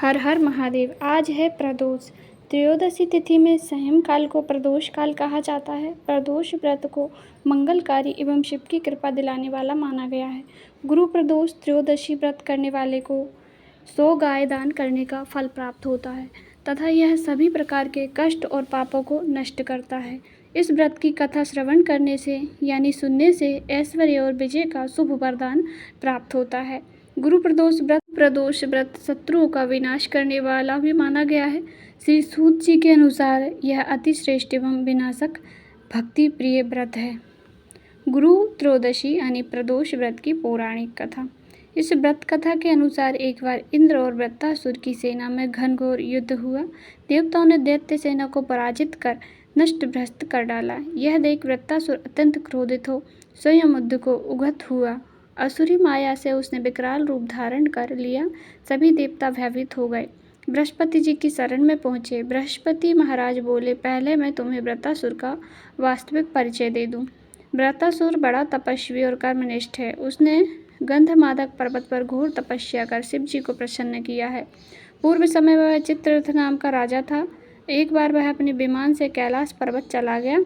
हर हर महादेव। आज है प्रदोष। त्रयोदशी तिथि में सायंकाल को प्रदोष काल कहा जाता है। प्रदोष व्रत को मंगलकारी एवं शिव की कृपा दिलाने वाला माना गया है। गुरु प्रदोष त्रयोदशी व्रत करने वाले को 100 गाय दान करने का फल प्राप्त होता है तथा यह सभी प्रकार के कष्ट और पापों को नष्ट करता है। इस व्रत की कथा श्रवण करने से यानी सुनने से ऐश्वर्य और विजय का शुभ वरदान प्राप्त होता है। गुरु प्रदोष व्रत शत्रुओं का विनाश करने वाला भी माना गया है। श्री सूत जी के अनुसार यह अति श्रेष्ठ एवं विनाशक भक्ति प्रिय व्रत है। गुरु त्रयोदशी यानी प्रदोष व्रत की पौराणिक कथा। इस व्रत कथा के अनुसार एक बार इंद्र और वृत्तासुर की सेना में घनघोर युद्ध हुआ। देवताओं ने दैत्य सेना को पराजित कर नष्ट भ्रष्ट कर डाला। यह देख वृत्तासुर अत्यंत क्रोधित हो स्वयं युद्ध को उगत हुआ। असुरी माया से उसने विकराल रूप धारण कर लिया। सभी देवता भयभीत हो गए। बृहस्पति जी की शरण में पहुंचे। बृहस्पति महाराज बोले, पहले मैं तुम्हें वृत्तासुर का वास्तविक परिचय दे दूं। वृत्तासुर बड़ा तपस्वी और कर्मनिष्ठ है। उसने गंधमादक पर्वत पर घोर तपस्या कर शिव जी को प्रसन्न किया है। पूर्व समय में वह चित्ररथ नाम का राजा था। एक बार वह अपने विमान से कैलाश पर्वत चला गया।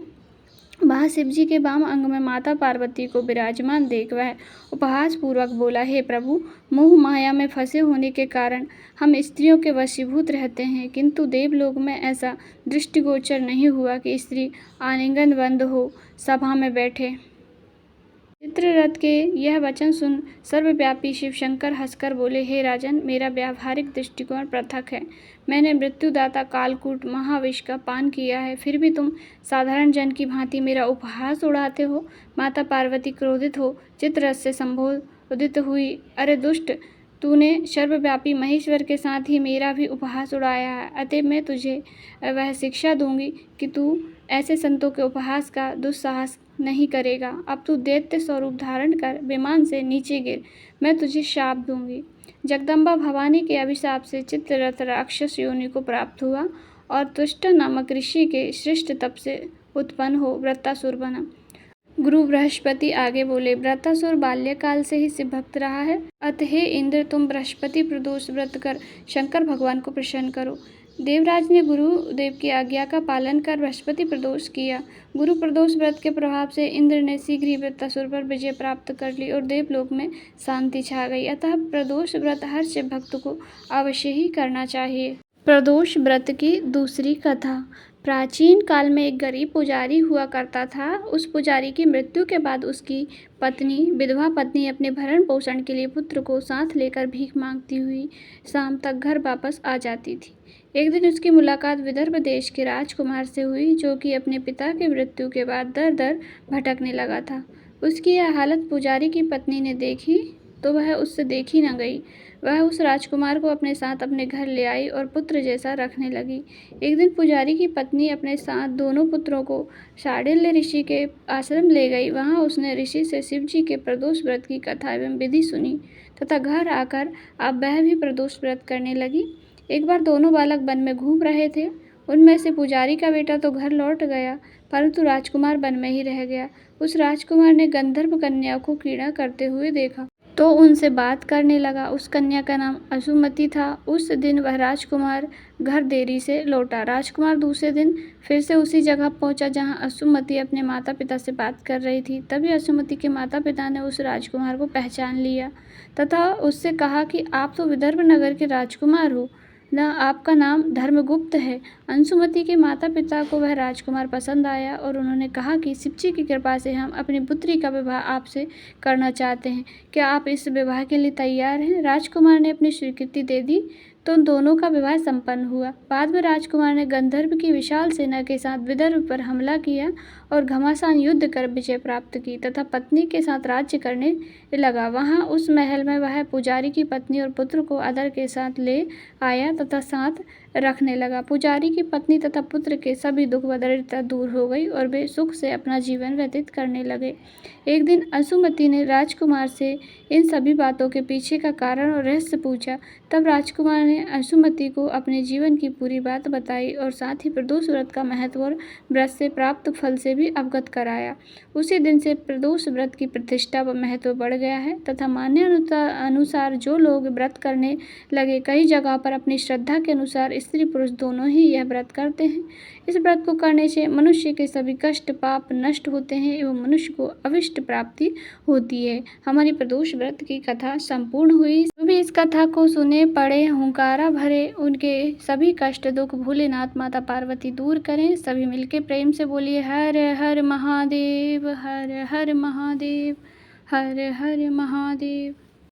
वहाँ शिव जी के वाम अंग में माता पार्वती को विराजमान देख वह उपहास पूर्वक बोला, हे प्रभु, मोह माया में फंसे होने के कारण हम स्त्रियों के वशीभूत रहते हैं, किंतु देवलोक में ऐसा दृष्टिगोचर नहीं हुआ कि स्त्री आलिंगन बंद हो सभा में बैठे। चित्ररथ के यह वचन सुन सर्वव्यापी शिव शंकर हंसकर बोले, हे राजन, मेरा व्यावहारिक दृष्टिकोण पृथक है। मैंने मृत्युदाता कालकूट महाविष का पान किया है, फिर भी तुम साधारण जन की भांति मेरा उपहास उड़ाते हो। माता पार्वती क्रोधित हो चित्ररथ से संबोधित हुई, अरे दुष्ट, तूने सर्वव्यापी महेश्वर के साथ ही मेरा भी उपहास उड़ाया है। अतः मैं तुझे वह शिक्षा दूंगी कि तू ऐसे संतों के उपहास का दुस्साहस नहीं करेगा। अब तू दैत्य स्वरूप धारण कर विमान से नीचे गिर, मैं तुझे शाप दूंगी। जगदम्बा भवानी के अभिशाप से चित्ररथ राक्षस योनि को प्राप्त हुआ और तुष्ट नामक ऋषि के श्रेष्ठ तप से उत्पन्न हो वृत्तासुर बना। गुरु बृहस्पति आगे बोले, वृत्तासुर बाल्यकाल से ही शिव भक्त रहा है। अतः हे इंद्र, तुम बृहस्पति प्रदोष व्रत कर शंकर भगवान को प्रसन्न करो। देवराज ने गुरुदेव की आज्ञा का पालन कर बृहस्पति प्रदोष किया। गुरु प्रदोष व्रत के प्रभाव से इंद्र ने शीघ्र ही वृत्तासुर पर विजय प्राप्त कर ली और देवलोक में शांति छा गई। अतः प्रदोष व्रत हर शिव भक्त को अवश्य ही करना चाहिए। प्रदोष व्रत की दूसरी कथा। प्राचीन काल में एक गरीब पुजारी हुआ करता था। उस पुजारी की मृत्यु के बाद उसकी पत्नी, विधवा पत्नी, अपने भरण पोषण के लिए पुत्र को साथ लेकर भीख मांगती हुई शाम तक घर वापस आ जाती थी। एक दिन उसकी मुलाकात विदर्भ देश के राजकुमार से हुई, जो कि अपने पिता की मृत्यु के बाद दर दर भटकने लगा था। उसकी यह हालत पुजारी की पत्नी ने देखी तो वह उससे देखी न गई। वह उस राजकुमार को अपने साथ अपने घर ले आई और पुत्र जैसा रखने लगी। एक दिन पुजारी की पत्नी अपने साथ दोनों पुत्रों को शांडिल्य ऋषि के आश्रम ले गई। वहाँ उसने ऋषि से शिव जी के प्रदोष व्रत की कथा एवं विधि सुनी तथा घर आकर अब वह भी प्रदोष व्रत करने लगी। एक बार दोनों बालक वन में घूम रहे थे। उनमें से पुजारी का बेटा तो घर लौट गया, परंतु राजकुमार वन में ही रह गया। उस राजकुमार ने गंधर्व कन्या को क्रीड़ा करते हुए देखा तो उनसे बात करने लगा। उस कन्या का नाम असुमति था। उस दिन वह राजकुमार घर देरी से लौटा। राजकुमार दूसरे दिन फिर से उसी जगह पहुंचा जहां असुमति अपने माता पिता से बात कर रही थी। तभी असुमति के माता पिता ने उस राजकुमार को पहचान लिया तथा उससे कहा कि आप तो विदर्भ नगर के राजकुमार हो न, आपका नाम धर्मगुप्त है। अंशुमति के माता पिता को वह राजकुमार पसंद आया और उन्होंने कहा कि शिव जी की कृपा से हम अपनी पुत्री का विवाह आपसे करना चाहते हैं। क्या आप इस विवाह के लिए तैयार हैं? राजकुमार ने अपनी स्वीकृति दे दी तो उन दोनों का विवाह संपन्न हुआ। बाद में राजकुमार ने गंधर्व की विशाल सेना के साथ विदर्भ पर हमला किया और घमासान युद्ध कर विजय प्राप्त की तथा पत्नी के साथ राज्य करने लगा। वहाँ उस महल में वह पुजारी की पत्नी और पुत्र को आदर के साथ ले आया तथा साथ रखने लगा। पुजारी की पत्नी तथा पुत्र के सभी दुख दरिद्रता दूर हो गई और वे सुख से अपना जीवन व्यतीत करने लगे। एक दिन असुमति ने राजकुमार से इन सभी बातों के पीछे का कारण और रहस्य पूछा। तब राजकुमार ने असुमति को अपने जीवन की पूरी बात बताई और साथ ही प्रदोष व्रत का महत्व और व्रत से प्राप्त फल से भी अवगत कराया। उसी दिन से प्रदोष व्रत की प्रतिष्ठा व महत्व बढ़ गया है तथा मान्य अनुसार जो लोग व्रत करने लगे कई जगह पर अपनी श्रद्धा के अनुसार स्त्री पुरुष दोनों ही यह व्रत करते हैं। इस व्रत को करने से मनुष्य के सभी कष्ट पाप नष्ट होते हैं एवं मनुष्य को अविष्ट प्राप्ति होती है। हमारी प्रदोष व्रत की कथा संपूर्ण हुई। जो भी इस कथा को सुने पढ़े हुंकारा भरे उनके सभी कष्ट दुख भोलेनाथ माता पार्वती दूर करें। सभी मिलके प्रेम से बोलिए हर हर महादेव, हर हर महादेव, हर हर महादेव।